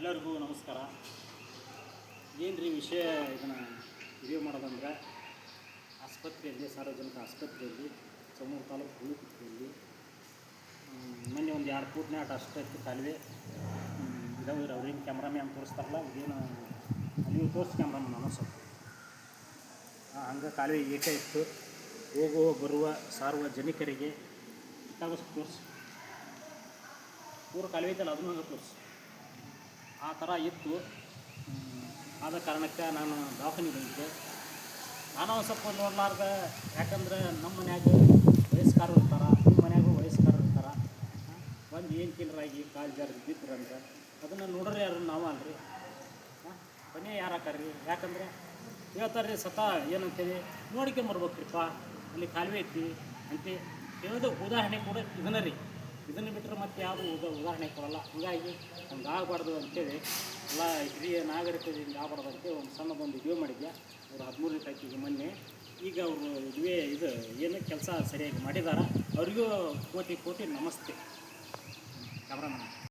ಎಲ್ಲರಿಗೂ ನಮಸ್ಕಾರ. ಏನು ರೀ ವಿಷಯ ಇದನ್ನು ರಿವ್ಯೂ ಮಾಡೋದಂದ್ರೆ, ಆಸ್ಪತ್ರೆಯಲ್ಲಿ, ಸಾರ್ವಜನಿಕ ಆಸ್ಪತ್ರೆಯಲ್ಲಿ, ಸೋಮೂರು ತಾಲೂಕು ಹುಳಿಕುತ್ತಿಯಲ್ಲಿ ಮೊನ್ನೆ ಒಂದು 2 ಫೂಟ್ನಾಟ ಅಷ್ಟೈತಿ ಕಾಲುವೆ ಇದಾವೆ. ಅವ್ರೇನು ಕ್ಯಾಮ್ರಾಮ್ಯಾನ್ ತೋರಿಸ್ತಾರಲ್ಲ, ಇದೇನು ನೀವು ತೋರಿಸಿ ಕ್ಯಾಮ್ರಾಮನ್ ಅನ್ನೋ ಸ್ವಲ್ಪ ಹಂಗೆ ಕಾಲುವೆ ಏಕೆ ಇತ್ತು. ಹೋಗುವ ಬರುವ ಸಾರ್ವಜನಿಕರಿಗೆ ತೋರಿಸಿ, ಪೂರ ಕಾಲುವೆ ಐತಲ್ಲ ಅದನ್ನು ಹಂಗೆ ತೋರಿಸಿ. ಆ ಥರ ಇತ್ತು. ಆದ ಕಾರಣಕ್ಕೆ ನಾನು ದವಾಖಾನೆಗೆ ಬಂದಿದ್ದೆ. ನಾನು ಒಂದು ಸ್ವಲ್ಪ ನೋಡಲಾರ್ದೆ, ಯಾಕಂದ್ರೆ ನಮ್ಮ ಮನ್ಯಾಗ ವಯಸ್ಕರು ಇರ್ತಾರೆ, ನಿಮ್ಮ ಮನ್ಯಾಗೂ ವಯಸ್ಕರು ಇರ್ತಾರೆ. ಒಂದು ಏನು ಕಿಲ್ಲರಾಗಿ ಕಾಲು ಜಾರಿ ಬಿದ್ರಂದ್ರೆ ಅದನ್ನು ನೋಡ್ರಿ ಯಾರು ನಾವು ಅಲ್ರಿ, ಬನ್ನಿ ಯಾರು ಹಾಕಾರ್ರಿ. ಯಾಕಂದ್ರೆ ಹೇಳ್ತಾರೆ ಸತ ಏನಂತೇಳಿ ನೋಡ್ಕೊಂಬರ್ಬೇಕ್ರಿಪ್ಪ, ಅಲ್ಲಿ ಕಾಲುವೆ ಐತಿ ಅಂತ ಹೇಳೋದು. ಉದಾಹರಣೆ ಕೂಡ ಇದನ್ನ ರೀ, ಇದನ್ನು ಬಿಟ್ಟರೆ ಮತ್ತೆ ಯಾವುದು ಉದಾಹರಣೆ ಕೊಡಲ್ಲ. ಹೀಗಾಗಿ ಹಂಗೆ ಆಗಬಾರ್ದು ಅಂತೇಳಿ ಎಲ್ಲ ಹಿರಿಯ ನಾಗರಿಕರು ಹಿಂಗೆ ಆಗಬಾರ್ದು ಅಂತೇಳಿ ಒಂದು ಸಣ್ಣದೊಂದು ವಿಡಿಯೋ ಮಾಡಿದ್ದೆ. ಅವರು 13ನೇ ತಾರೀಕಿಗೆ ಮೊನ್ನೆ. ಈಗ ಅವರು ಇದು ಏನು ಕೆಲಸ ಸರಿಯಾಗಿ ಮಾಡಿದ್ದಾರೆ. ಅವರಿಗೂ ಕೋಟಿ ಕೋಟಿ ನಮಸ್ತೆ. ಕ್ಯಾಮ್ರಾಮನ್.